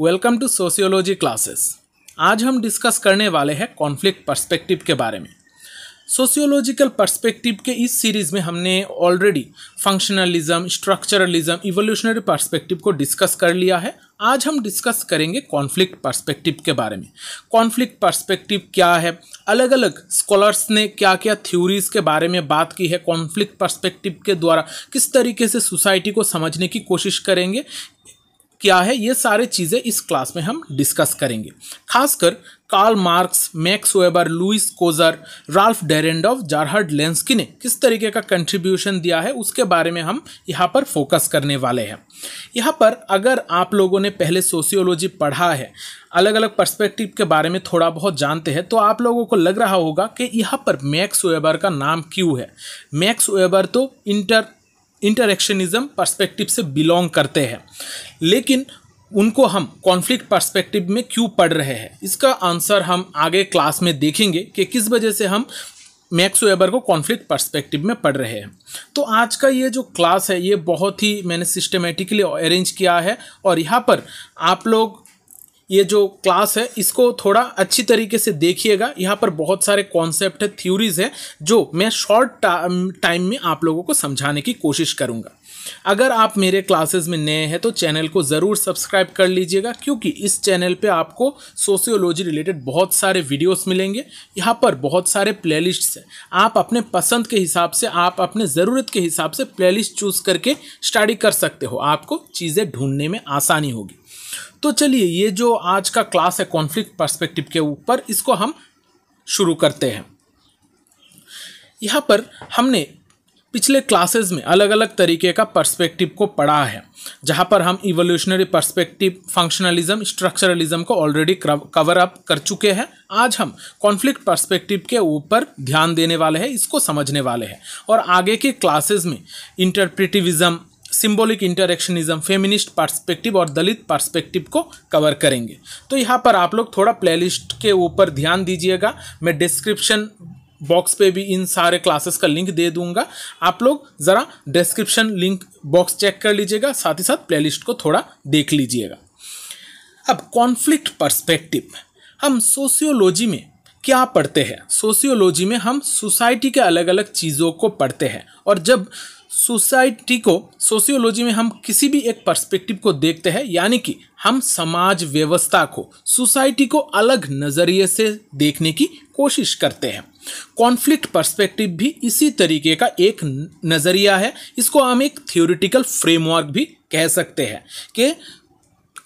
Welcome to sociology classes. आज हम discuss करने वाले हैं कॉन्फ्लिक्ट पर्सपेक्टिव के बारे में। सोशियोलॉजिकल पर्सपेक्टिव के इस सीरीज़ में हमने already functionalism, structuralism, evolutionary perspective को डिस्कस कर लिया है। आज हम डिस्कस करेंगे कॉन्फ्लिक्ट पर्सपेक्टिव के बारे में। कॉन्फ्लिक्ट पर्सपेक्टिव क्या है, अलग अलग स्कॉलर्स ने क्या क्या थ्योरीज के बारे में बात की है, कॉन्फ्लिक्ट पर्सपेक्टिव के द्वारा किस तरीके से सोसाइटी को समझने की कोशिश करेंगे क्या है, ये सारे चीज़ें इस क्लास में हम डिस्कस करेंगे। खासकर Karl Marx, Max Weber, Louis Coser, Ralf Dahrendorf, Gerhard Lenski ने किस तरीके का कंट्रीब्यूशन दिया है उसके बारे में हम यहाँ पर फोकस करने वाले हैं। यहाँ पर अगर आप लोगों ने पहले सोशियोलॉजी पढ़ा है, अलग अलग पर्सपेक्टिव के बारे में थोड़ा बहुत जानते हैं, तो आप लोगों को लग रहा होगा कि यहाँ पर मैक्स वेबर का नाम क्यों है। मैक्स वेबर तो इंटरेक्शनिज्म पर्सपेक्टिव से बिलोंग करते हैं, लेकिन उनको हम कॉन्फ्लिक्ट पर्सपेक्टिव में क्यों पढ़ रहे हैं, इसका आंसर हम आगे क्लास में देखेंगे कि किस वजह से हम मैक्स वेबर को कॉन्फ्लिक्ट पर्सपेक्टिव में पढ़ रहे हैं। तो आज का ये जो क्लास है ये बहुत ही मैंने सिस्टमेटिकली अरेंज किया है और यहाँ पर आप लोग ये जो क्लास है इसको थोड़ा अच्छी तरीके से देखिएगा। यहाँ पर बहुत सारे कॉन्सेप्ट है, थ्योरीज है जो मैं शॉर्ट टाइम में आप लोगों को समझाने की कोशिश करूँगा। अगर आप मेरे क्लासेस में नए हैं तो चैनल को ज़रूर सब्सक्राइब कर लीजिएगा, क्योंकि इस चैनल पे आपको सोशियोलॉजी रिलेटेड बहुत सारे वीडियोस मिलेंगे। यहाँ पर बहुत सारे प्लेलिस्ट्स हैं, आप अपने पसंद के हिसाब से, आप अपने ज़रूरत के हिसाब से प्लेलिस्ट चूज़ करके स्टडी कर सकते हो, आपको चीज़ें ढूंढने में आसानी होगी। तो चलिए, ये जो आज का क्लास है कॉन्फ्लिक्ट पर्सपेक्टिव के ऊपर, इसको हम शुरू करते हैं। यहाँ पर हमने पिछले क्लासेस में अलग अलग तरीके का पर्सपेक्टिव को पढ़ा है, जहाँ पर हम इवोल्यूशनरी पर्सपेक्टिव, फंक्शनलिज्म, स्ट्रक्चरलिज्म को ऑलरेडी कवर अप कर चुके हैं। आज हम कॉन्फ्लिक्ट पर्सपेक्टिव के ऊपर ध्यान देने वाले हैं, इसको समझने वाले हैं और आगे के क्लासेस में इंटरप्रेटिविज्म, सिंबॉलिक इंटरेक्शनिज्म, फेमिनिस्ट पर्सपेक्टिव और दलित पर्सपेक्टिव को कवर करेंगे। तो यहाँ पर आप लोग थोड़ा प्लेलिस्ट के ऊपर ध्यान दीजिएगा। मैं डिस्क्रिप्शन बॉक्स पे भी इन सारे क्लासेस का लिंक दे दूंगा, आप लोग ज़रा डिस्क्रिप्शन लिंक बॉक्स चेक कर लीजिएगा, साथ ही साथ प्लेलिस्ट को थोड़ा देख लीजिएगा। अब कॉन्फ्लिक्ट पर्सपेक्टिव, हम सोशियोलॉजी में क्या पढ़ते हैं? सोशियोलॉजी में हम सोसाइटी के अलग अलग चीज़ों को पढ़ते हैं, और जब सोसाइटी को, सोशियोलॉजी में हम किसी भी एक पर्सपेक्टिव को देखते हैं, यानी कि हम समाज व्यवस्था को, सोसाइटी को अलग नज़रिए से देखने की कोशिश करते हैं। कॉन्फ्लिक्ट पर्सपेक्टिव भी इसी तरीके का एक नज़रिया है। इसको हम एक थ्योरेटिकल फ्रेमवर्क भी कह सकते हैं कि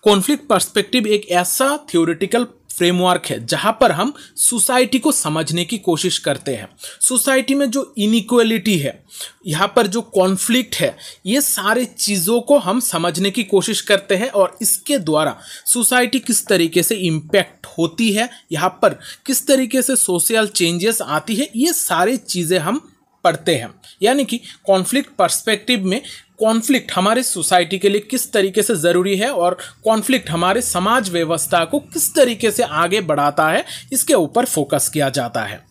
कॉन्फ्लिक्ट पर्सपेक्टिव एक ऐसा थ्योरेटिकल फ्रेमवर्क है जहाँ पर हम सोसाइटी को समझने की कोशिश करते हैं। सोसाइटी में जो इनइक्वालिटी है, यहाँ पर जो कॉन्फ्लिक्ट है, ये सारे चीज़ों को हम समझने की कोशिश करते हैं और इसके द्वारा सोसाइटी किस तरीके से इम्पैक्ट होती है, यहाँ पर किस तरीके से सोशल चेंजेस आती है, ये सारी चीज़ें हम पढ़ते हैं। यानी कि कॉन्फ्लिक्ट पर्सपेक्टिव में कॉन्फ्लिक्ट हमारे सोसाइटी के लिए किस तरीके से ज़रूरी है और कॉन्फ्लिक्ट हमारे समाज व्यवस्था को किस तरीके से आगे बढ़ाता है, इसके ऊपर फोकस किया जाता है।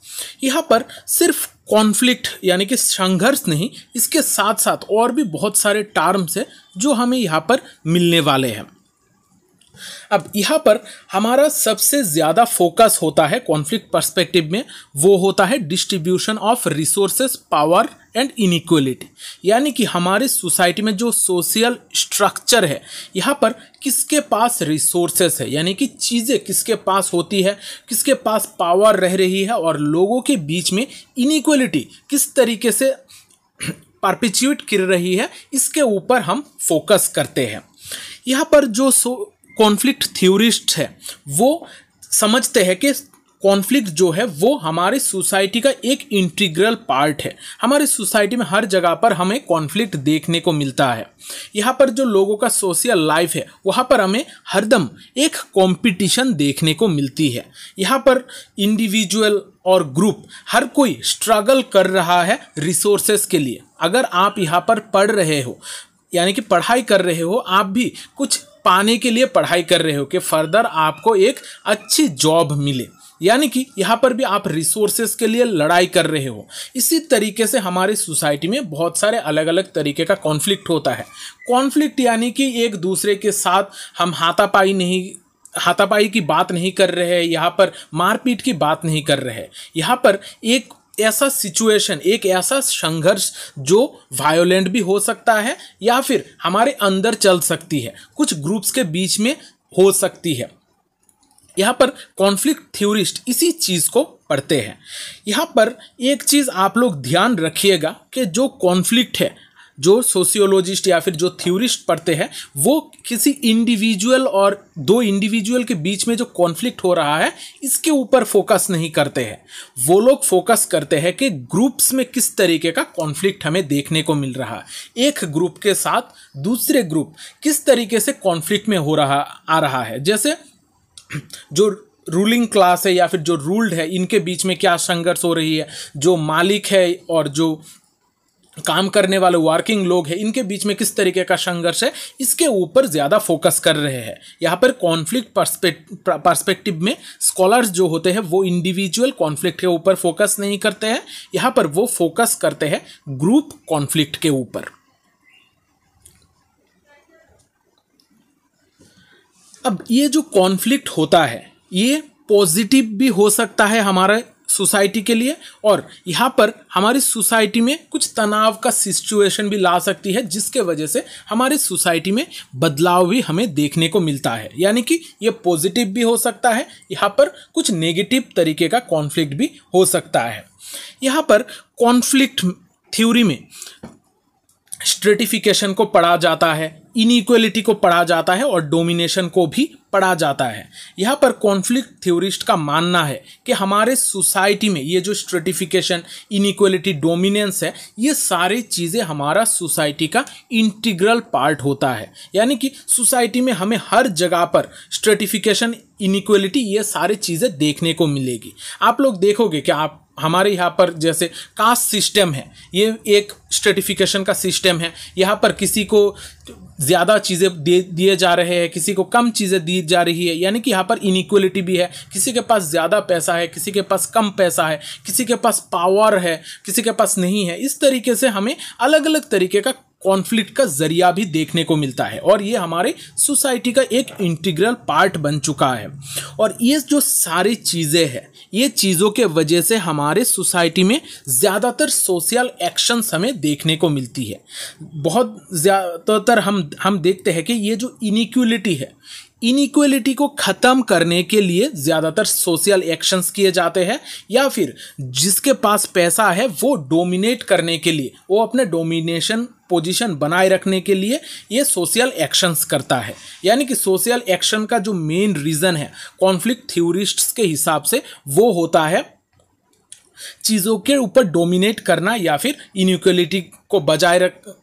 यहाँ पर सिर्फ कॉन्फ्लिक्ट यानी कि संघर्ष नहीं, इसके साथ साथ और भी बहुत सारे टर्म्स हैं जो हमें यहाँ पर मिलने वाले हैं। अब यहाँ पर हमारा सबसे ज़्यादा फोकस होता है कॉन्फ्लिक्ट पर्सपेक्टिव में, वो होता है distribution of resources, power and inequality. यानी कि हमारे सोसाइटी में जो सोशल स्ट्रक्चर है, यहाँ पर किसके पास रिसोर्सेस है, यानी कि चीज़ें किसके पास होती है, किसके पास पावर रह रही है, और लोगों के बीच में इनइक्वालिटी किस तरीके से परपेचुएट कर रही है, इसके ऊपर हम फोकस करते हैं। यहाँ पर जो कॉन्फ्लिक्ट थ्योरिस्ट है वो समझते हैं कि कॉन्फ्लिक्ट जो है वो हमारे सोसाइटी का एक इंटीग्रल पार्ट है। हमारे सोसाइटी में हर जगह पर हमें कॉन्फ्लिक्ट देखने को मिलता है। यहाँ पर जो लोगों का सोशल लाइफ है, वहाँ पर हमें हरदम एक कंपटीशन देखने को मिलती है। यहाँ पर इंडिविजुअल और ग्रुप हर कोई स्ट्रगल कर रहा है रिसोर्सेस के लिए। अगर आप यहाँ पर पढ़ रहे हो, यानी कि पढ़ाई कर रहे हो, आप भी कुछ पाने के लिए पढ़ाई कर रहे हो कि फर्दर आपको एक अच्छी जॉब मिले, यानी कि यहाँ पर भी आप रिसोर्सेस के लिए लड़ाई कर रहे हो। इसी तरीके से हमारी सोसाइटी में बहुत सारे अलग अलग तरीके का कॉन्फ्लिक्ट होता है। कॉन्फ्लिक्ट यानी कि एक दूसरे के साथ हम हाथापाई की बात नहीं कर रहे हैं, यहाँ पर मारपीट की बात नहीं कर रहे हैं। यहाँ पर एक ऐसा सिचुएशन, एक ऐसा संघर्ष जो वायोलेंट भी हो सकता है या फिर हमारे अंदर चल सकती है, कुछ ग्रुप्स के बीच में हो सकती है। यहाँ पर कॉन्फ्लिक्ट थ्योरिस्ट इसी चीज़ को पढ़ते हैं। यहाँ पर एक चीज़ आप लोग ध्यान रखिएगा कि जो कॉन्फ्लिक्ट है, जो सोशियोलॉजिस्ट या फिर जो थ्योरिस्ट पढ़ते हैं, वो किसी इंडिविजुअल और दो इंडिविजुअल के बीच में जो कॉन्फ्लिक्ट हो रहा है इसके ऊपर फोकस नहीं करते हैं। वो लोग फोकस करते हैं कि ग्रुप्स में किस तरीके का कॉन्फ्लिक्ट हमें देखने को मिल रहा है, एक ग्रुप के साथ दूसरे ग्रुप किस तरीके से कॉन्फ्लिक्ट में आ रहा है। जैसे जो रूलिंग क्लास है या फिर जो रूल्ड है, इनके बीच में क्या संघर्ष हो रही है, जो मालिक है और जो काम करने वाले वर्किंग लोग हैं, इनके बीच में किस तरीके का संघर्ष है, इसके ऊपर ज़्यादा फोकस कर रहे हैं। यहाँ पर कॉन्फ्लिक्ट पर्सपेक्टिव में स्कॉलर्स जो होते हैं वो इंडिविजुअल कॉन्फ्लिक्ट के ऊपर फोकस नहीं करते हैं, यहाँ पर वो फोकस करते हैं ग्रुप कॉन्फ्लिक्ट के ऊपर। अब ये जो कॉन्फ्लिक्ट होता है ये पॉजिटिव भी हो सकता है हमारे सोसाइटी के लिए, और यहाँ पर हमारी सोसाइटी में कुछ तनाव का सिचुएशन भी ला सकती है, जिसके वजह से हमारी सोसाइटी में बदलाव भी हमें देखने को मिलता है। यानी कि ये पॉजिटिव भी हो सकता है, यहाँ पर कुछ नेगेटिव तरीके का कॉन्फ्लिक्ट भी हो सकता है। यहाँ पर कॉन्फ्लिक्ट थ्योरी में स्ट्रेटिफिकेशन को पढ़ा जाता है, इनइक्वलिटी को पढ़ा जाता है और डोमिनेशन को भी पढ़ा जाता है। यहाँ पर कॉन्फ्लिक्ट थ्योरिस्ट का मानना है कि हमारे सोसाइटी में ये जो स्ट्रेटिफिकेशन, इनइक्वलिटी, डोमिनेंस है, ये सारी चीज़ें हमारा सोसाइटी का इंटीग्रल पार्ट होता है। यानी कि सोसाइटी में हमें हर जगह पर स्ट्रेटिफिकेशन, इनइक्वलिटी, ये सारी चीज़ें देखने को मिलेगी। आप लोग देखोगे कि आप हमारे यहाँ पर जैसे कास्ट सिस्टम है, ये एक स्ट्रेटिफिकेशन का सिस्टम है। यहाँ पर किसी को ज़्यादा चीज़ें दिए जा रहे हैं, किसी को कम चीज़ें दी जा रही है, यानी कि यहाँ पर इनइक्वलिटी भी है। किसी के पास ज़्यादा पैसा है, किसी के पास कम पैसा है, किसी के पास पावर है, किसी के पास नहीं है। इस तरीके से हमें अलग अलग तरीके का कॉन्फ्लिक्ट का जरिया भी देखने को मिलता है और ये हमारे सोसाइटी का एक इंटीग्रल पार्ट बन चुका है। और ये जो सारी चीज़ें हैं, ये चीज़ों के वजह से हमारे सोसाइटी में ज़्यादातर सोशल एक्शंस हमें देखने को मिलती है। बहुत ज़्यादातर हम देखते हैं कि ये जो इनइक्वलिटी है, इनइक्वलिटी को ख़त्म करने के लिए ज़्यादातर सोशल एक्शंस किए जाते हैं, या फिर जिसके पास पैसा है वो डोमिनेट करने के लिए, वो अपने डोमिनेशन पोजीशन बनाए रखने के लिए ये सोशल एक्शंस करता है। यानी कि सोशल एक्शन का जो मेन रीज़न है कॉन्फ्लिक्ट थ्योरिस्ट्स के हिसाब से वो होता है चीज़ों के ऊपर डोमिनेट करना या फिर इनइक्वलिटी को बजाय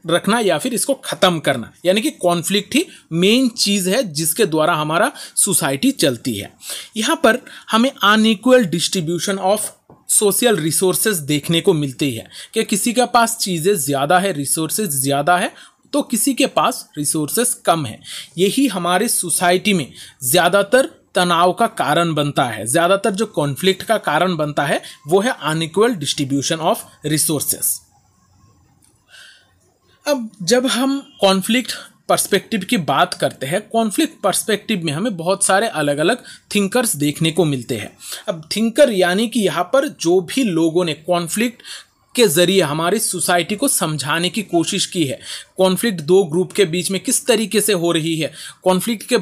रखना या फिर इसको ख़त्म करना। यानी कि कॉन्फ्लिक्ट ही मेन चीज़ है जिसके द्वारा हमारा सोसाइटी चलती है। यहाँ पर हमें unequal distribution of social resources देखने को मिलती है कि किसी के पास चीज़ें ज़्यादा है, रिसोर्सेज ज़्यादा है, तो किसी के पास रिसोर्सेज कम है। यही हमारे सोसाइटी में ज़्यादातर तनाव का कारण बनता है। ज़्यादातर जो कॉन्फ्लिक्ट का कारण बनता है वो है अनइक्वल डिस्ट्रीब्यूशन ऑफ रिसोर्सेस। अब जब हम कॉन्फ्लिक्ट पर्सपेक्टिव की बात करते हैं, कॉन्फ्लिक्ट पर्सपेक्टिव में हमें बहुत सारे अलग अलग थिंकर्स देखने को मिलते हैं। अब थिंकर यानी कि यहाँ पर जो भी लोगों ने कॉन्फ्लिक्ट के ज़रिए हमारी सोसाइटी को समझाने की कोशिश की है, कॉन्फ्लिक्ट दो ग्रुप के बीच में किस तरीके से हो रही है, कॉन्फ्लिक्ट के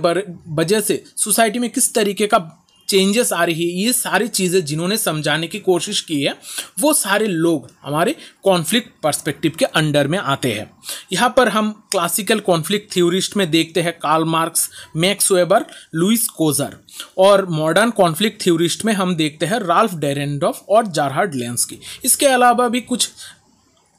वजह से सोसाइटी में किस तरीके का चेंजेस आ रही है, ये सारी चीज़ें जिन्होंने समझाने की कोशिश की है वो सारे लोग हमारे कॉन्फ्लिक्ट पर्सपेक्टिव के अंडर में आते हैं। यहाँ पर हम क्लासिकल कॉन्फ्लिक्ट थ्योरिस्ट में देखते हैं Karl Marx, Max Weber, Louis Coser, और मॉडर्न कॉन्फ्लिक्ट थ्योरिस्ट में हम देखते हैं राल्फ डेरेनडॉर्फ और जरहार्ड लेंस्की। इसके अलावा भी कुछ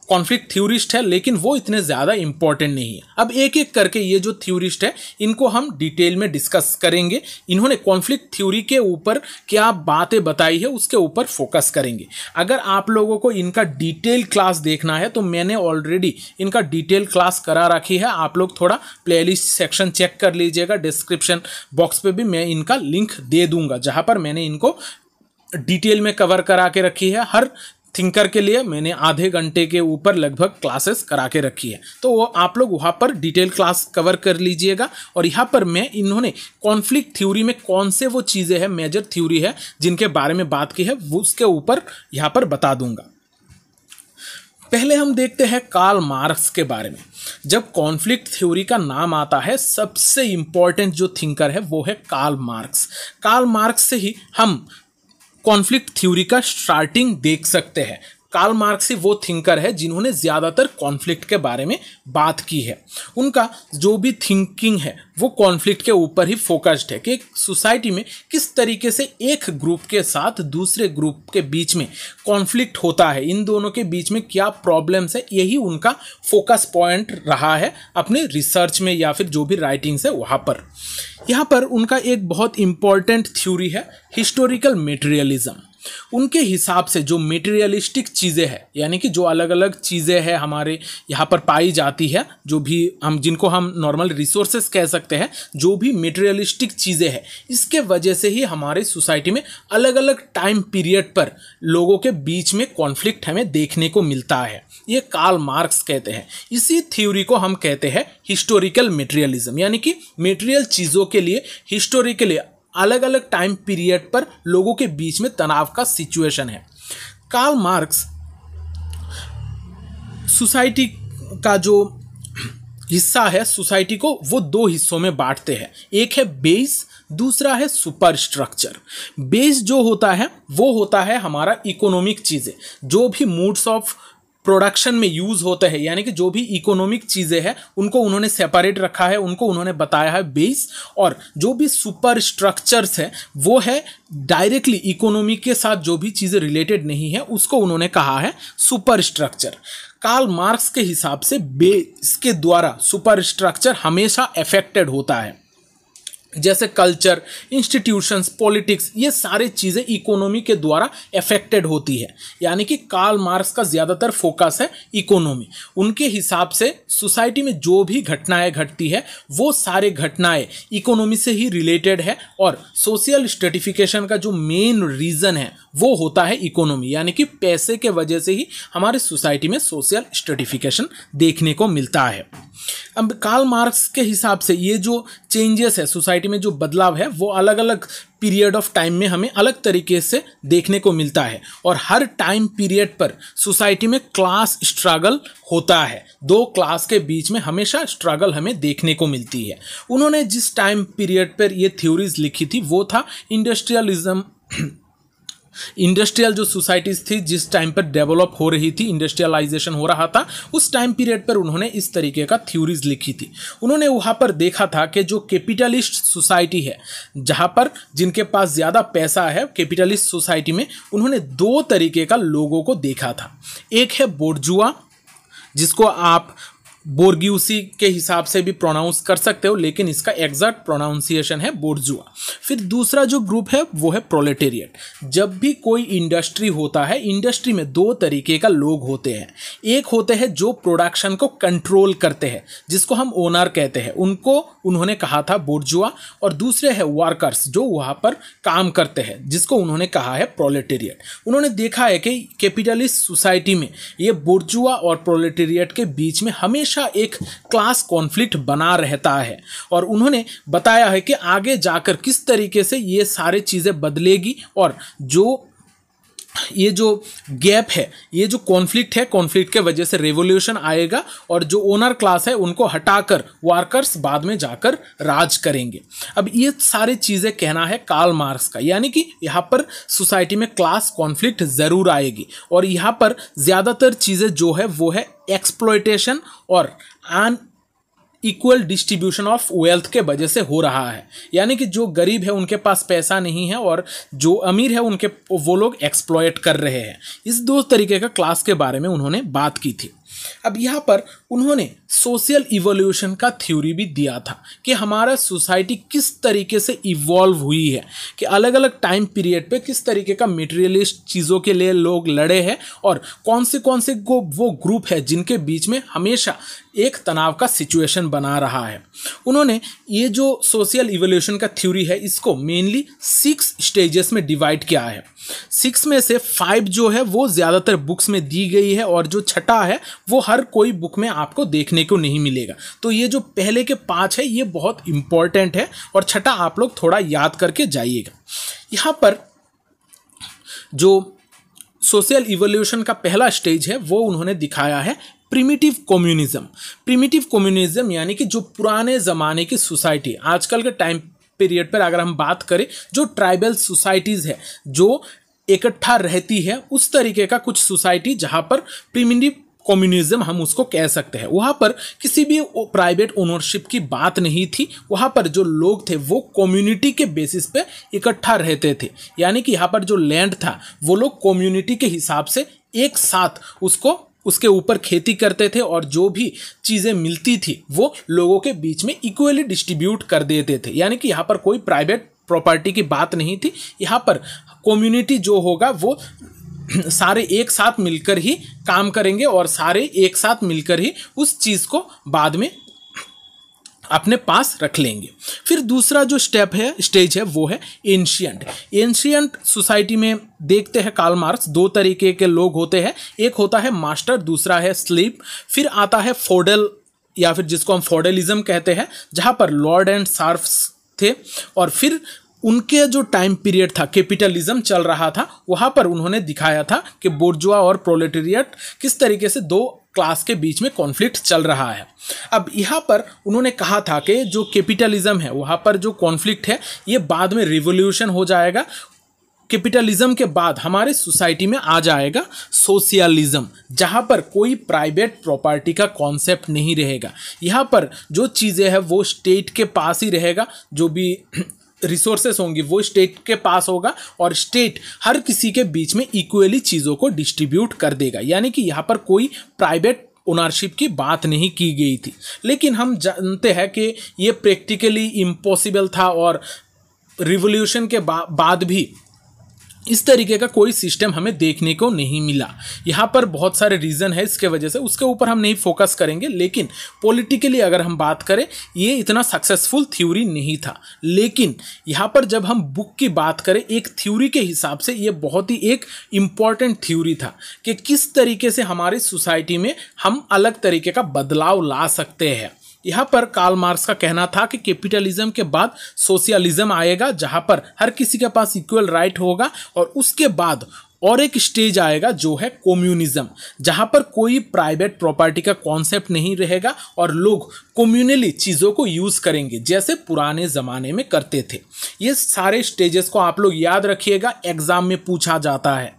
कॉन्फ्लिक्ट थ्योरिस्ट है लेकिन वो इतने ज़्यादा इंपॉर्टेंट नहीं है। अब एक एक करके ये जो थ्योरिस्ट है इनको हम डिटेल में डिस्कस करेंगे। इन्होंने कॉन्फ्लिक्ट थ्योरी के ऊपर क्या बातें बताई है उसके ऊपर फोकस करेंगे। अगर आप लोगों को इनका डिटेल क्लास देखना है तो मैंने ऑलरेडी इनका डिटेल क्लास करा रखी है। आप लोग थोड़ा प्लेलिस्ट सेक्शन चेक कर लीजिएगा, डिस्क्रिप्शन बॉक्स पे भी मैं इनका लिंक दे दूंगा जहाँ पर मैंने इनको डिटेल में कवर करा के रखी है। हर थिंकर के लिए मैंने आधे घंटे के ऊपर लगभग क्लासेस करा के रखी है, तो वो आप लोग वहाँ पर डिटेल क्लास कवर कर लीजिएगा। और यहाँ पर मैं इन्होंने कॉन्फ्लिक्ट थ्योरी में कौन से वो चीज़ें हैं, मेजर थ्योरी है जिनके बारे में बात की है, वो उसके ऊपर यहाँ पर बता दूंगा। पहले हम देखते हैं कार्ल मार्क्स के बारे में। जब कॉन्फ्लिक्ट थ्योरी का नाम आता है, सबसे इंपॉर्टेंट जो थिंकर है वो है कार्ल मार्क्स। कार्ल मार्क्स से ही हम कॉन्फ्लिक्ट थ्योरी का स्टार्टिंग देख सकते हैं। कार्ल मार्क्स ही वो थिंकर है जिन्होंने ज़्यादातर कॉन्फ्लिक्ट के बारे में बात की है। उनका जो भी थिंकिंग है वो कॉन्फ्लिक्ट के ऊपर ही फोकस्ड है कि सोसाइटी में किस तरीके से एक ग्रुप के साथ दूसरे ग्रुप के बीच में कॉन्फ्लिक्ट होता है, इन दोनों के बीच में क्या प्रॉब्लम्स है, यही उनका फोकस पॉइंट रहा है अपने रिसर्च में या फिर जो भी राइटिंग्स है वहाँ पर। यहाँ पर उनका एक बहुत इम्पॉर्टेंट थ्योरी है हिस्टोरिकल मटेरियलिज्म। उनके हिसाब से जो मटेरियलिस्टिक चीज़ें हैं, यानी कि जो अलग अलग चीज़ें हैं हमारे यहाँ पर पाई जाती है, जो भी हम जिनको हम नॉर्मल रिसोर्सेज कह सकते हैं, जो भी मटेरियलिस्टिक चीज़ें हैं, इसके वजह से ही हमारे सोसाइटी में अलग अलग टाइम पीरियड पर लोगों के बीच में कॉन्फ्लिक्ट हमें देखने को मिलता है। ये कार्ल मार्क्स कहते हैं। इसी थ्योरी को हम कहते हैं हिस्टोरिकल मटेरियलिज्म, यानी कि मटेरियल चीज़ों के लिए हिस्टोरिकली अलग अलग टाइम पीरियड पर लोगों के बीच में तनाव का सिचुएशन है। कार्ल मार्क्स सोसाइटी का जो हिस्सा है, सोसाइटी को वो दो हिस्सों में बांटते हैं। एक है बेस, दूसरा है सुपर स्ट्रक्चर। बेस जो होता है वो होता है हमारा इकोनॉमिक चीज़ें, जो भी मोड्स ऑफ प्रोडक्शन में यूज़ होते हैं, यानी कि जो भी इकोनॉमिक चीज़ें हैं उनको उन्होंने सेपरेट रखा है, उनको उन्होंने बताया है बेस। और जो भी सुपर स्ट्रक्चर्स है वो है डायरेक्टली इकोनॉमी के साथ जो भी चीज़ें रिलेटेड नहीं है उसको उन्होंने कहा है सुपर स्ट्रक्चर। कार्ल मार्क्स के हिसाब से बेस के द्वारा सुपर स्ट्रक्चर हमेशा अफेक्टेड होता है, जैसे कल्चर, इंस्टीट्यूशंस, पॉलिटिक्स, ये सारी चीज़ें इकोनॉमी के द्वारा अफेक्टेड होती है। यानी कि कार्ल मार्क्स का ज़्यादातर फोकस है इकोनॉमी। उनके हिसाब से सोसाइटी में जो भी घटनाएं घटती है वो सारे घटनाएं इकोनॉमी से ही रिलेटेड है, और सोशल स्ट्रेटिफिकेशन का जो मेन रीज़न है वो होता है इकोनॉमी, यानी कि पैसे के वजह से ही हमारे सोसाइटी में सोशल स्ट्रेटिफिकेशन देखने को मिलता है। अब कार्ल मार्क्स के हिसाब से ये जो चेंजेस है सोसाइटी में, जो बदलाव है, वो अलग अलग पीरियड ऑफ टाइम में हमें अलग तरीके से देखने को मिलता है। और हर टाइम पीरियड पर सोसाइटी में क्लास स्ट्रगल होता है, दो क्लास के बीच में हमेशा स्ट्रगल हमें देखने को मिलती है। उन्होंने जिस टाइम पीरियड पर ये थ्योरीज लिखी थी वो था इंडस्ट्रियलिज्म। इंडस्ट्रियल जो सोसाइटीज़ थी जिस टाइम पर डेवलप हो रही थी, इंडस्ट्रियलाइजेशन हो रहा था, उस टाइम पीरियड पर उन्होंने इस तरीके का थ्योरीज लिखी थी। उन्होंने वहाँ पर देखा था कि जो कैपिटलिस्ट सोसाइटी है, जहाँ पर जिनके पास ज़्यादा पैसा है, कैपिटलिस्ट सोसाइटी में उन्होंने दो तरीके का लोगों को देखा था। एक है बोर्जुआ, जिसको आप बोर्ग्यूसी के हिसाब से भी प्रोनाउंस कर सकते हो, लेकिन इसका एग्जैक्ट प्रोनाउंसिएशन है बोर्जुआ। फिर दूसरा जो ग्रुप है वो है प्रोलेटेरिएट। जब भी कोई इंडस्ट्री होता है, इंडस्ट्री में दो तरीके का लोग होते हैं। एक होते हैं जो प्रोडक्शन को कंट्रोल करते हैं, जिसको हम ओनर कहते हैं, उनको उन्होंने कहा था बोर्जुआ। और दूसरे है वर्कर्स, जो वहाँ पर काम करते हैं, जिसको उन्होंने कहा है प्रोलेटेरिएट। उन्होंने देखा है कि कैपिटलिस्ट सोसाइटी में ये बोर्जुआ और प्रोलेटेरिएट के बीच में हमेशा एक क्लास कॉन्फ्लिक्ट बना रहता है। और उन्होंने बताया है कि आगे जाकर किस तरीके से ये सारी चीज़ें बदलेगी, और ये जो गैप है, ये जो कॉन्फ्लिक्ट है, कॉन्फ्लिक्ट के वजह से रेवोल्यूशन आएगा, और जो ओनर क्लास है उनको हटाकर वर्कर्स बाद में जाकर राज करेंगे। अब ये सारी चीज़ें कहना है कार्ल मार्क्स का, यानी कि यहाँ पर सोसाइटी में क्लास कॉन्फ्लिक्ट ज़रूर आएगी। और यहाँ पर ज़्यादातर चीज़ें जो है वो है एक्सप्लॉयटेशन और इक्वल डिस्ट्रीब्यूशन ऑफ वेल्थ के वजह से हो रहा है। यानी कि जो गरीब है उनके पास पैसा नहीं है, और जो अमीर है उनके वो लोग एक्सप्लॉयट कर रहे हैं। इस दो तरीके का क्लास के बारे में उन्होंने बात की थी। अब यहाँ पर उन्होंने सोशल इवोल्यूशन का थ्योरी भी दिया था कि हमारा सोसाइटी किस तरीके से इवॉल्व हुई है, कि अलग अलग टाइम पीरियड पे किस तरीके का मटेरियलिस्ट चीज़ों के लिए लोग लड़े हैं और कौन से वो ग्रुप है जिनके बीच में हमेशा एक तनाव का सिचुएशन बना रहा है। उन्होंने ये जो सोशल इवोल्यूशन का थ्योरी है इसको मेनली 6 स्टेजेस में डिवाइड किया है। 6 में से 5 जो है वो ज़्यादातर बुक्स में दी गई है और जो छठा है वो हर कोई बुक में आपको देखने को नहीं मिलेगा। तो ये जो पहले के 5 है ये बहुत इंपॉर्टेंट है और छठा आप लोग थोड़ा याद करके जाइएगा। यहाँ पर जो सोशल इवोल्यूशन का पहला स्टेज है वो उन्होंने दिखाया है प्रिमिटिव कम्युनिज्म। प्रिमिटिव कम्युनिज्म यानी कि जो पुराने ज़माने की सोसाइटी, आजकल के टाइम पीरियड पर अगर हम बात करें जो ट्राइबल सोसाइटीज़ है जो इकट्ठा रहती है, उस तरीके का कुछ सोसाइटी जहाँ पर प्रिमिटिव कम्युनिज्म हम उसको कह सकते हैं। वहाँ पर किसी भी प्राइवेट ओनरशिप की बात नहीं थी। वहाँ पर जो लोग थे वो कम्युनिटी के बेसिस पे इकट्ठा रहते थे, यानी कि यहाँ पर जो लैंड था वो लोग कम्युनिटी के हिसाब से एक साथ उसके ऊपर खेती करते थे और जो भी चीज़ें मिलती थी वो लोगों के बीच में इक्वली डिस्ट्रीब्यूट कर देते थे। यानी कि यहाँ पर कोई प्राइवेट प्रॉपर्टी की बात नहीं थी। यहाँ पर कम्युनिटी जो होगा वो सारे एक साथ मिलकर ही काम करेंगे और सारे एक साथ मिलकर ही उस चीज़ को बाद में अपने पास रख लेंगे। फिर दूसरा जो स्टेज है वो है एंशियंट सोसाइटी में देखते हैं कार्ल मार्क्स 2 तरीके के लोग होते हैं, एक होता है मास्टर, दूसरा है स्लेव। फिर आता है फॉडल या फिर जिसको हम फॉडलिज्म कहते हैं, जहाँ पर लॉर्ड एंड सर्व्स थे। और फिर उनके जो टाइम पीरियड था कैपिटलिज्म चल रहा था, वहाँ पर उन्होंने दिखाया था कि बोर्जुआ और प्रोलेटेरिएट किस तरीके से 2 क्लास के बीच में कॉन्फ्लिक्ट चल रहा है। अब यहाँ पर उन्होंने कहा था कि जो कैपिटलिज्म है वहाँ पर जो कॉन्फ्लिक्ट है ये बाद में रिवोल्यूशन हो जाएगा। कैपिटलिज्म के बाद हमारे सोसाइटी में आ जाएगा सोशलिज्म, जहाँ पर कोई प्राइवेट प्रॉपर्टी का कॉन्सेप्ट नहीं रहेगा। यहाँ पर जो चीज़ें हैं वो स्टेट के पास ही रहेगा, जो भी रिसोर्सेस होंगी वो स्टेट के पास होगा और स्टेट हर किसी के बीच में इक्वली चीज़ों को डिस्ट्रीब्यूट कर देगा। यानी कि यहाँ पर कोई प्राइवेट ओनरशिप की बात नहीं की गई थी। लेकिन हम जानते हैं कि ये प्रैक्टिकली इम्पॉसिबल था और रिवॉल्यूशन के बाद भी इस तरीके का कोई सिस्टम हमें देखने को नहीं मिला। यहाँ पर बहुत सारे रीज़न है इसके वजह से, उसके ऊपर हम नहीं फोकस करेंगे। लेकिन पॉलिटिकली अगर हम बात करें ये इतना सक्सेसफुल थ्योरी नहीं था। लेकिन यहाँ पर जब हम बुक की बात करें एक थ्योरी के हिसाब से ये बहुत ही एक इम्पॉर्टेंट थ्योरी था कि किस तरीके से हमारी सोसाइटी में हम अलग तरीके का बदलाव ला सकते हैं। यहाँ पर कार्ल मार्क्स का कहना था कि कैपिटलिज्म के बाद सोशलिज्म आएगा, जहाँ पर हर किसी के पास इक्वल राइट होगा, और उसके बाद और एक स्टेज आएगा जो है कम्युनिज्म, जहाँ पर कोई प्राइवेट प्रॉपर्टी का कॉन्सेप्ट नहीं रहेगा और लोग कम्युनली चीज़ों को यूज़ करेंगे जैसे पुराने ज़माने में करते थे। ये सारे स्टेजेस को आप लोग याद रखिएगा, एग्जाम में पूछा जाता है।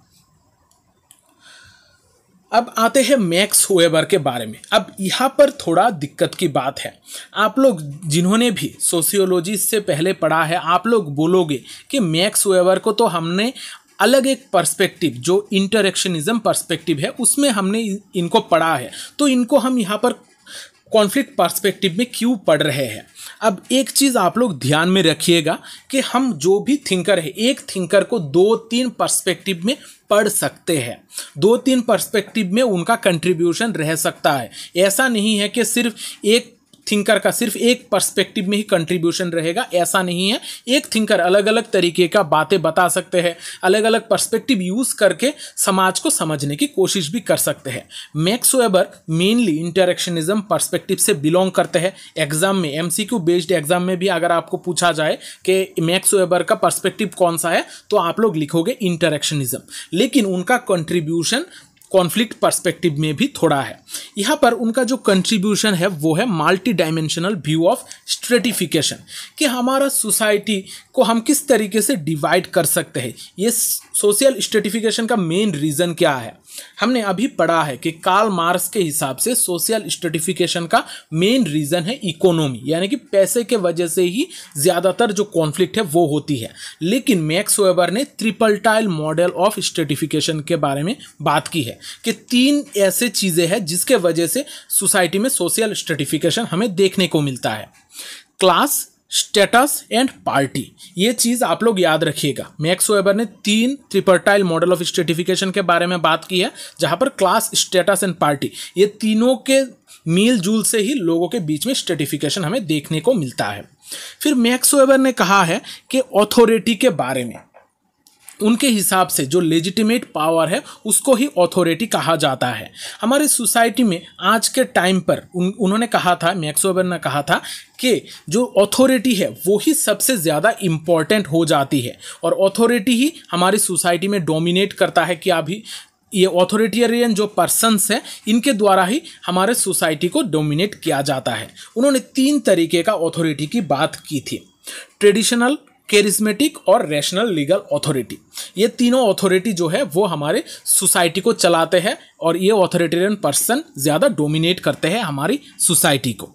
अब आते हैं मैक्स वेबर के बारे में। अब यहाँ पर थोड़ा दिक्कत की बात है। आप लोग जिन्होंने भी सोशियोलॉजी से पहले पढ़ा है, आप लोग बोलोगे कि मैक्स वेबर को तो हमने अलग एक पर्सपेक्टिव जो इंटरेक्शनिज्म पर्सपेक्टिव है उसमें हमने इनको पढ़ा है, तो इनको हम यहाँ पर कॉन्फ्लिक्ट पर्सपेक्टिव में क्यों पढ़ रहे हैं। अब एक चीज़ आप लोग ध्यान में रखिएगा कि हम जो भी थिंकर है, एक थिंकर को 2-3 पर्सपेक्टिव में पढ़ सकते हैं, 2-3 पर्सपेक्टिव में उनका कंट्रीब्यूशन रह सकता है। ऐसा नहीं है कि सिर्फ एक थिंकर का सिर्फ एक पर्सपेक्टिव में ही कंट्रीब्यूशन रहेगा, ऐसा नहीं है। एक थिंकर अलग अलग तरीके का बातें बता सकते हैं, अलग अलग पर्सपेक्टिव यूज़ करके समाज को समझने की कोशिश भी कर सकते हैं। Max weber mainly interactionism perspective से बिलोंग करते हैं। एग्जाम में एमसीक्यू बेस्ड एग्जाम में भी अगर आपको पूछा जाए कि मैक्स वेबर का पर्सपेक्टिव कौन सा है तो आप लोग लिखोगे इंटरेक्शनिज्म, लेकिन उनका कंट्रीब्यूशन कॉन्फ्लिक्ट पर्सपेक्टिव में भी थोड़ा है। यहाँ पर उनका जो कंट्रीब्यूशन है वो है multi dimensional view of stratification, कि हमारा सोसाइटी को हम किस तरीके से डिवाइड कर सकते हैं। ये सोशल स्ट्रेटिफिकेशन का मेन रीज़न क्या है। हमने अभी पढ़ा है कि कार्ल मार्क्स के हिसाब से सोशल स्ट्रेटिफिकेशन का मेन रीज़न है इकोनॉमी, यानी कि पैसे के वजह से ही ज़्यादातर जो कॉन्फ्लिक्ट है वो होती है। लेकिन मैक्स वेबर ने triple tile model of stratification के बारे में बात की है कि 3 ऐसे चीज़ें हैं जिसके वजह से सोसाइटी में सोशल स्ट्रेटिफिकेशन हमें देखने को मिलता है। क्लास, स्टेटस एंड पार्टी, ये चीज़ आप लोग याद रखिएगा। मैक्स वेबर ने 3 ट्रिपर्टाइल मॉडल ऑफ स्ट्रेटिफिकेशन के बारे में बात की है, जहाँ पर क्लास, स्टेटस एंड पार्टी, ये तीनों के मिल जुल से ही लोगों के बीच में स्ट्रेटिफिकेशन हमें देखने को मिलता है। फिर मैक्स वेबर ने कहा है कि ऑथोरिटी के बारे में, उनके हिसाब से जो लेजिटिमेट पावर है उसको ही ऑथोरिटी कहा जाता है। हमारी सोसाइटी में आज के टाइम पर उन्होंने कहा था, मैक्स वेबर ने कहा था कि जो ऑथोरिटी है वो ही सबसे ज़्यादा इम्पॉर्टेंट हो जाती है और ऑथोरिटी ही हमारी सोसाइटी में डोमिनेट करता है कि अभी ये ऑथोरिटेरियन जो पर्सन्स हैं इनके द्वारा ही हमारे सोसाइटी को डोमिनेट किया जाता है। उन्होंने 3 तरीके का ऑथोरिटी की बात की थी, ट्रेडिशनल, कैरिज्मेटिक और रैशनल लीगल अथॉरिटी। ये तीनों अथॉरिटी जो है वो हमारे सोसाइटी को चलाते हैं और ये ऑथोरिटेरियन पर्सन ज़्यादा डोमिनेट करते हैं हमारी सोसाइटी को।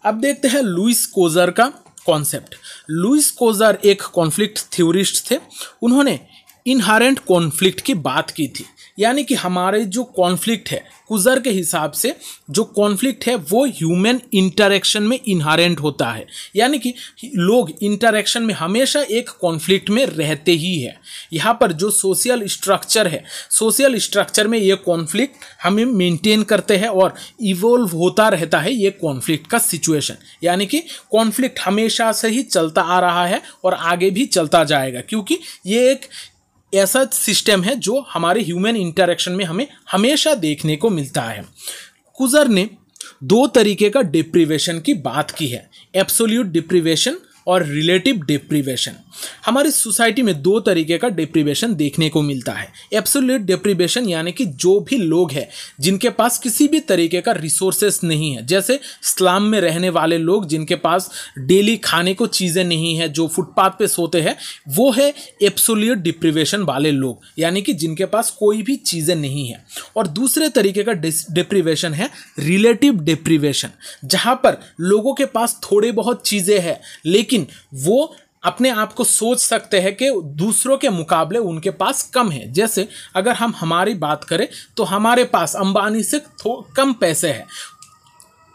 अब देखते हैं लुइस कोजर का कॉन्सेप्ट। लुइस कोजर एक कॉन्फ्लिक्ट थ्योरिस्ट थे। उन्होंने इनहेरेंट कॉन्फ्लिक्ट की बात की थी, यानी कि हमारे जो कॉन्फ्लिक्ट है, कुजर के हिसाब से जो कॉन्फ्लिक्ट है वो ह्यूमन इंटरेक्शन में इनहेरेंट होता है, यानी कि लोग इंटरेक्शन में हमेशा एक कॉन्फ्लिक्ट में रहते ही है। यहाँ पर जो सोशल स्ट्रक्चर है, सोशल स्ट्रक्चर में ये कॉन्फ्लिक्ट हमें मेंटेन करते हैं और इवोल्व होता रहता है ये कॉन्फ्लिक्ट का सिचुएशन, यानी कि कॉन्फ्लिक्ट हमेशा से ही चलता आ रहा है और आगे भी चलता जाएगा, क्योंकि ये एक ऐसा सिस्टम है जो हमारे ह्यूमन इंटरेक्शन में हमें हमेशा देखने को मिलता है। कुजर ने 2 तरीके का डिप्रीवेशन की बात की है, एब्सोल्यूट डिप्रीवेशन और रिलेटिव डिप्रीवेशन। हमारी सोसाइटी में 2 तरीके का डिप्रीवेशन देखने को मिलता है। एब्सोल्यूट डिप्रीवेशन यानी कि जो भी लोग हैं जिनके पास किसी भी तरीके का रिसोर्सेस नहीं है, जैसे स्लम में रहने वाले लोग जिनके पास डेली खाने को चीज़ें नहीं है, जो फुटपाथ पे सोते हैं, वो है एब्सोल्यूट डिप्रीवेशन वाले लोग, यानी कि जिनके पास कोई भी चीज़ें नहीं है। और दूसरे तरीके का डिप्रीवेशन है रिलेटिव डिप्रीवेशन, जहाँ पर लोगों के पास थोड़े बहुत चीज़ें हैं लेकिन वो अपने आप को सोच सकते हैं कि दूसरों के मुकाबले उनके पास कम है। जैसे अगर हम हमारी बात करें तो हमारे पास अंबानी से कम पैसे हैं,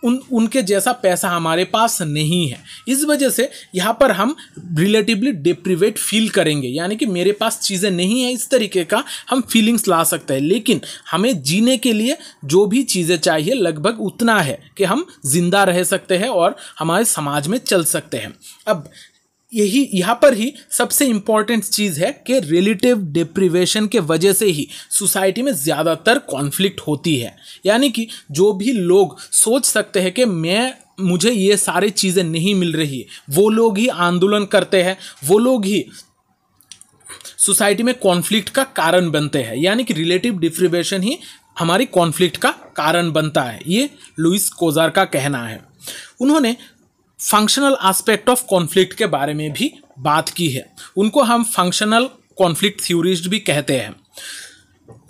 उनके जैसा पैसा हमारे पास नहीं है। इस वजह से यहाँ पर हम रिलेटिवली डिप्रीवेट फील करेंगे, यानी कि मेरे पास चीज़ें नहीं है, इस तरीके का हम फीलिंग्स ला सकते हैं। लेकिन हमें जीने के लिए जो भी चीज़ें चाहिए लगभग उतना है कि हम जिंदा रह सकते हैं और हमारे समाज में चल सकते हैं। अब यही यहाँ पर ही सबसे इम्पॉर्टेंट चीज़ है कि रिलेटिव डिप्रीवेशन के वजह से ही सोसाइटी में ज़्यादातर कॉन्फ्लिक्ट होती है, यानी कि जो भी लोग सोच सकते हैं कि मुझे ये सारी चीज़ें नहीं मिल रही, वो लोग ही आंदोलन करते हैं, वो लोग ही सोसाइटी में कॉन्फ्लिक्ट का कारण बनते हैं, यानी कि रिलेटिव डिप्रीवेशन ही हमारी कॉन्फ्लिक्ट का कारण बनता है। ये लुइस कोजर का कहना है। उन्होंने फंक्शनल एस्पेक्ट ऑफ कॉन्फ्लिक्ट के बारे में भी बात की है। उनको हम फंक्शनल कॉन्फ्लिक्ट थ्योरिस्ट भी कहते हैं।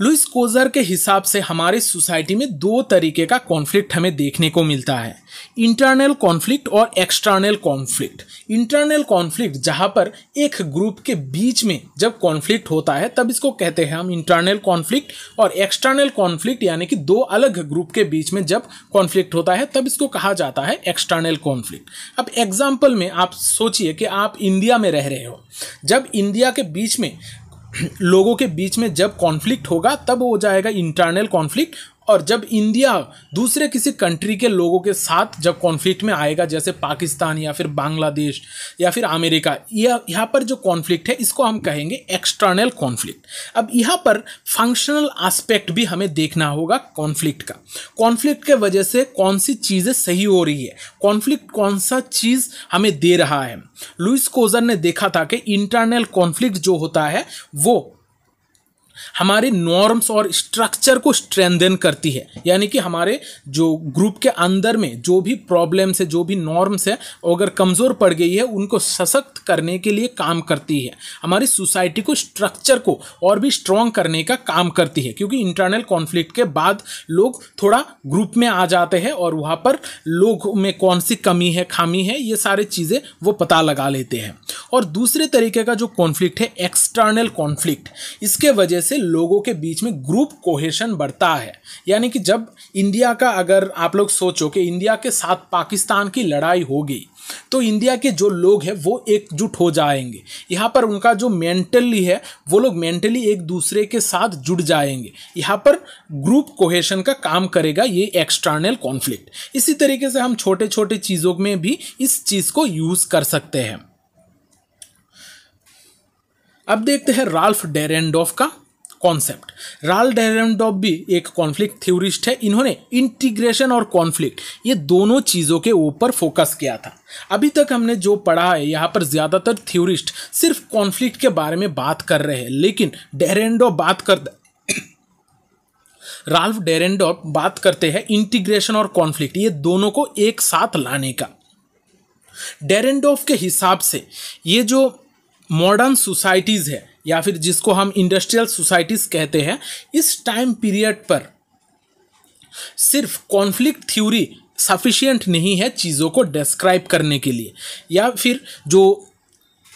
लुइस कोजर के हिसाब से हमारी सोसाइटी में 2 तरीके का कॉन्फ्लिक्ट हमें देखने को मिलता है, इंटरनल कॉन्फ्लिक्ट और एक्सटर्नल कॉन्फ्लिक्ट। इंटरनल कॉन्फ्लिक्ट जहाँ पर एक ग्रुप के बीच में जब कॉन्फ्लिक्ट होता है तब इसको कहते हैं हम इंटरनल कॉन्फ्लिक्ट, और एक्सटर्नल कॉन्फ्लिक्ट यानी कि 2 अलग ग्रुप के बीच में जब कॉन्फ्लिक्ट होता है तब इसको कहा जाता है एक्सटर्नल कॉन्फ्लिक्ट। अब एग्जाम्पल में आप सोचिए कि आप इंडिया में रह रहे हो, जब इंडिया के बीच में लोगों के बीच में जब कॉन्फ्लिक्ट होगा तब हो जाएगा इंटरनल कॉन्फ्लिक्ट, और जब इंडिया दूसरे किसी कंट्री के लोगों के साथ जब कॉन्फ्लिक्ट में आएगा, जैसे पाकिस्तान या फिर बांग्लादेश या फिर अमेरिका, यहाँ पर जो कॉन्फ्लिक्ट है इसको हम कहेंगे एक्सटर्नल कॉन्फ्लिक्ट। अब यहाँ पर फंक्शनल एस्पेक्ट भी हमें देखना होगा कॉन्फ्लिक्ट का। कॉन्फ्लिक्ट के वजह से कौन सी चीज़ें सही हो रही है, कॉन्फ्लिक्ट कौन सा चीज़ हमें दे रहा है। लुइस कोजर ने देखा था कि इंटरनल कॉन्फ्लिक्ट जो होता है वो हमारे नॉर्म्स और स्ट्रक्चर को स्ट्रेंथन करती है, यानी कि हमारे जो ग्रुप के अंदर में जो भी प्रॉब्लम्स है, जो भी नॉर्म्स है, अगर कमज़ोर पड़ गई है उनको सशक्त करने के लिए काम करती है। हमारी सोसाइटी को स्ट्रक्चर को और भी स्ट्रॉन्ग करने का काम करती है, क्योंकि इंटरनल कॉन्फ्लिक्ट के बाद लोग थोड़ा ग्रुप में आ जाते हैं और वहाँ पर लोग में कौन सी कमी है, खामी है, ये सारी चीज़ें वो पता लगा लेते हैं। और दूसरे तरीके का जो कॉन्फ्लिक्ट है एक्सटर्नल कॉन्फ्लिक्ट, इसके वजह से लोगों के बीच में ग्रुप कोहेशन बढ़ता है। यानी कि जब इंडिया का, अगर आप लोग सोचो कि इंडिया के साथ पाकिस्तान की लड़ाई हो गई तो इंडिया के जो लोग हैं वो एकजुट हो जाएंगे। यहाँ पर उनका जो मेंटली है वो लोग मेंटली एक दूसरे के साथ जुड़ जाएंगे। यहाँ पर ग्रुप कोहेशन का काम करेगा ये एक्सटर्नल कॉन्फ्लिक्ट। इसी तरीके से हम छोटे छोटे चीज़ों में भी इस चीज़ को यूज़ कर सकते हैं। अब देखते हैं राल्फ डेरेनडॉर्फ का कॉन्सेप्ट। राल्फ डेरेनडॉर्फ भी एक कॉन्फ्लिक्ट थ्योरिस्ट है। इन्होंने इंटीग्रेशन और कॉन्फ्लिक्ट ये दोनों चीज़ों के ऊपर फोकस किया था। अभी तक हमने जो पढ़ा है यहाँ पर ज़्यादातर थ्योरिस्ट सिर्फ कॉन्फ्लिक्ट के बारे में बात कर रहे हैं, लेकिन राल्फ डेरेनडॉर्फ बात करते हैं इंटीग्रेशन और कॉन्फ्लिक्ट ये दोनों को एक साथ लाने का। डेरेनडॉर्फ के हिसाब से ये जो मॉडर्न सोसाइटीज़ है या फिर जिसको हम इंडस्ट्रियल सोसाइटीज़ कहते हैं, इस टाइम पीरियड पर सिर्फ कॉन्फ्लिक्ट थ्योरी सफिशिएंट नहीं है चीज़ों को डिस्क्राइब करने के लिए, या फिर जो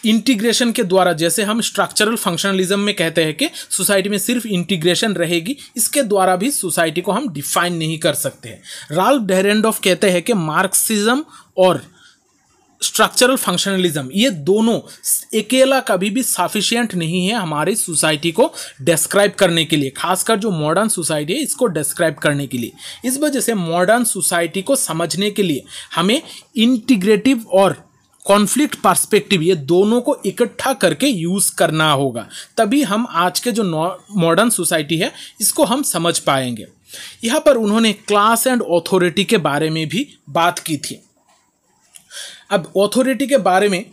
इंटीग्रेशन के द्वारा, जैसे हम स्ट्रक्चरल फंक्शनलिज्म में कहते हैं कि सोसाइटी में सिर्फ इंटीग्रेशन रहेगी, इसके द्वारा भी सोसाइटी को हम डिफाइन नहीं कर सकते हैं। राल्फ डेरेनडॉर्फ कहते हैं कि मार्क्सिज्म और स्ट्रक्चरल फंक्शनलिज्म ये दोनों अकेला कभी भी सफिशिएंट नहीं है हमारी सोसाइटी को डिस्क्राइब करने के लिए, खासकर जो मॉडर्न सोसाइटी है इसको डिस्क्राइब करने के लिए। इस वजह से मॉडर्न सोसाइटी को समझने के लिए हमें इंटीग्रेटिव और कॉन्फ्लिक्ट पर्सपेक्टिव ये दोनों को इकट्ठा करके यूज़ करना होगा, तभी हम आज के जो मॉडर्न सोसाइटी है इसको हम समझ पाएंगे। यहाँ पर उन्होंने क्लास एंड ऑथोरिटी के बारे में भी बात की थी। अब ऑथोरिटी के बारे में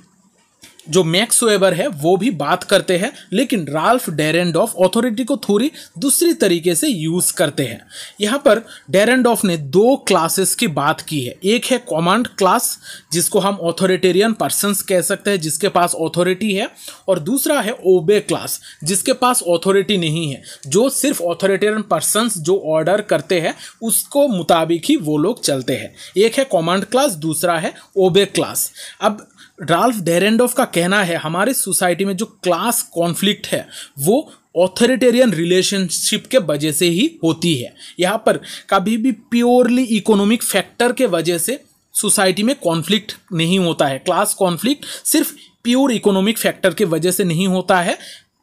जो मैक्स वेबर है वो भी बात करते हैं, लेकिन राल्फ डेरेनडॉर्फ ऑथोरिटी को थोड़ी दूसरी तरीके से यूज़ करते हैं। यहाँ पर डेरेनडॉर्फ ने दो क्लासेस की बात की है। एक है कमांड क्लास, जिसको हम ऑथोरिटेरियन पर्सन्स कह सकते हैं, जिसके पास ऑथोरिटी है, और दूसरा है ओबे क्लास, जिसके पास ऑथोरिटी नहीं है, जो सिर्फ ऑथोरिटेरियन पर्सन्स जो ऑर्डर करते हैं उसको मुताबिक ही वो लोग चलते हैं। एक है कमांड क्लास, दूसरा है ओबे क्लास। अब राल्फ डेरेनडॉर्फ का कहना है हमारी सोसाइटी में जो क्लास कॉन्फ्लिक्ट है वो ऑथोरिटेरियन रिलेशनशिप के वजह से ही होती है। यहाँ पर कभी भी प्योरली इकोनॉमिक फैक्टर के वजह से सोसाइटी में कॉन्फ्लिक्ट नहीं होता है। क्लास कॉन्फ्लिक्ट सिर्फ प्योर इकोनॉमिक फैक्टर के वजह से नहीं होता है,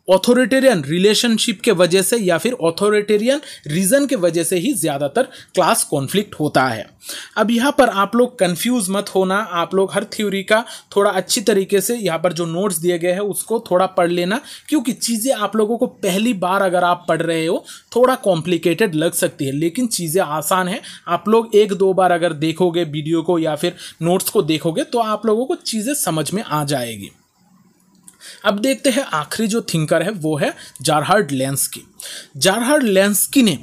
ऑथोरिटेरियन रिलेशनशिप के वजह से या फिर ऑथोरिटेरियन रीजन के वजह से ही ज़्यादातर क्लास कॉन्फ्लिक्ट होता है। अब यहाँ पर आप लोग कंफ्यूज मत होना, आप लोग हर थ्योरी का थोड़ा अच्छी तरीके से यहाँ पर जो नोट्स दिए गए हैं उसको थोड़ा पढ़ लेना, क्योंकि चीज़ें आप लोगों को पहली बार अगर आप पढ़ रहे हो थोड़ा कॉम्प्लिकेटेड लग सकती है, लेकिन चीज़ें आसान है। आप लोग एक दो बार अगर देखोगे वीडियो को या फिर नोट्स को देखोगे तो आप लोगों को चीज़ें समझ में आ जाएगी। अब देखते हैं आखिरी जो थिंकर है वो है जरहार्ड लेंस्की। जरहार्ड लेंस्की ने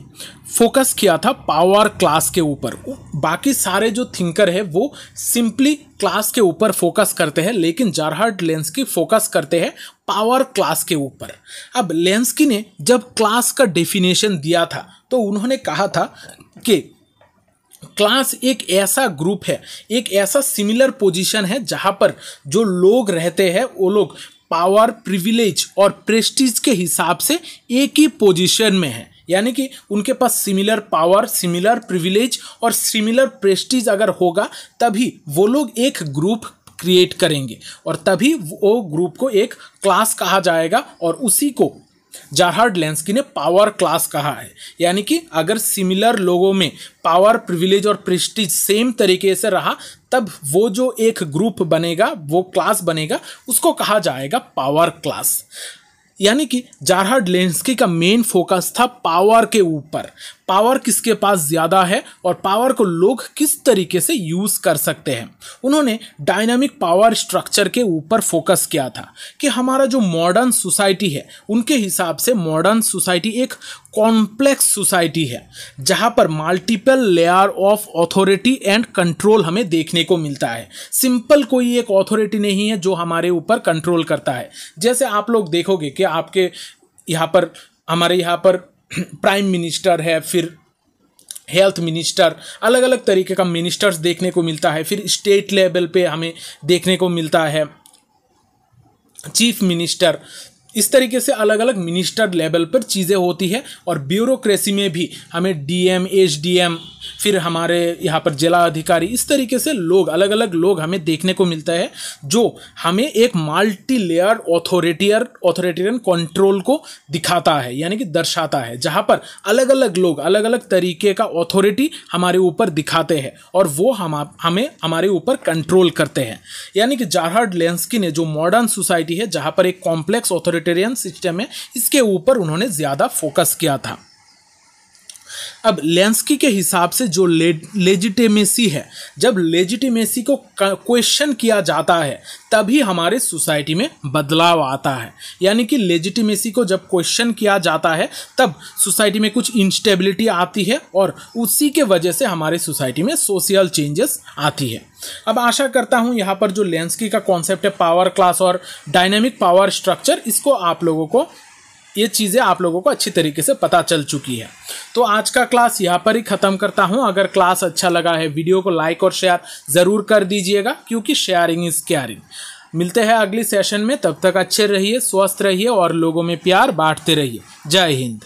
फोकस किया था पावर क्लास के ऊपर। बाकी सारे जो थिंकर है वो सिंपली क्लास के ऊपर फोकस करते हैं, लेकिन जरहार्ड लेंस्की फोकस करते हैं पावर क्लास के ऊपर। अब लेंस्की ने जब क्लास का डेफिनेशन दिया था तो उन्होंने कहा था कि क्लास एक ऐसा ग्रुप है, एक ऐसा सिमिलर पोजीशन है जहां पर जो लोग रहते हैं वो लोग पावर, प्रिविलेज और प्रेस्टीज के हिसाब से एक ही पोजीशन में है। यानी कि उनके पास सिमिलर पावर, सिमिलर प्रिविलेज और सिमिलर प्रेस्टीज अगर होगा तभी वो लोग एक ग्रुप क्रिएट करेंगे और तभी वो ग्रुप को एक क्लास कहा जाएगा, और उसी को जरहार्ड लेंस्की ने पावर क्लास कहा है। यानी कि अगर सिमिलर लोगों में पावर, प्रिविलेज और प्रेस्टीज सेम तरीके से रहा तब वो जो एक ग्रुप बनेगा, वो क्लास बनेगा, उसको कहा जाएगा पावर क्लास। यानी कि जरहार्ड लेंस्की का मेन फोकस था पावर के ऊपर। पावर किसके पास ज़्यादा है और पावर को लोग किस तरीके से यूज़ कर सकते हैं। उन्होंने डायनामिक पावर स्ट्रक्चर के ऊपर फोकस किया था कि हमारा जो मॉडर्न सोसाइटी है उनके हिसाब से मॉडर्न सोसाइटी एक कॉम्प्लेक्स सोसाइटी है जहां पर multiple layer of authority and control हमें देखने को मिलता है। सिंपल कोई एक अथॉरिटी नहीं है जो हमारे ऊपर कंट्रोल करता है। जैसे आप लोग देखोगे कि आपके हमारे यहाँ पर प्राइम मिनिस्टर है, फिर हेल्थ मिनिस्टर, अलग अलग तरीके का मिनिस्टर्स देखने को मिलता है। फिर स्टेट लेवल पे हमें देखने को मिलता है चीफ मिनिस्टर। इस तरीके से अलग अलग मिनिस्टर लेवल पर चीज़ें होती है। और ब्यूरोक्रेसी में भी हमें डीएम, एसडीएम, फिर हमारे यहाँ पर जिला अधिकारी, इस तरीके से लोग, अलग अलग लोग हमें देखने को मिलता है जो हमें एक मल्टी लेयर ऑथोरिटेरियन कंट्रोल को दिखाता है, यानी कि दर्शाता है, जहाँ पर अलग अलग लोग अलग अलग तरीके का ऑथोरिटी हमारे ऊपर दिखाते हैं और वो हमें हमारे ऊपर कंट्रोल करते हैं। यानी कि जरहार्ड लेंस्की ने जो मॉडर्न सोसाइटी है जहाँ पर एक कॉम्प्लेक्स ऑथोरिटेरियन सिस्टम है, इसके ऊपर उन्होंने ज़्यादा फोकस किया था। अब लेंस्की के हिसाब से जो लेजिटिमेसी है, जब लेजिटिमेसी को क्वेश्चन किया जाता है तभी हमारे सोसाइटी में बदलाव आता है। यानी कि लेजिटिमेसी को जब क्वेश्चन किया जाता है तब सोसाइटी में कुछ इंस्टेबिलिटी आती है और उसी के वजह से हमारे सोसाइटी में सोशल चेंजेस आती है। अब आशा करता हूँ यहाँ पर जो लेंस्की का कॉन्सेप्ट है पावर क्लास और डायनेमिक पावर स्ट्रक्चर, इसको ये चीज़ें आप लोगों को अच्छी तरीके से पता चल चुकी है। तो आज का क्लास यहाँ पर ही ख़त्म करता हूँ। अगर क्लास अच्छा लगा है वीडियो को लाइक और शेयर ज़रूर कर दीजिएगा, क्योंकि शेयरिंग इज़ केयरिंग। मिलते हैं अगली सेशन में, तब तक अच्छे रहिए, स्वस्थ रहिए और लोगों में प्यार बांटते रहिए। जय हिंद।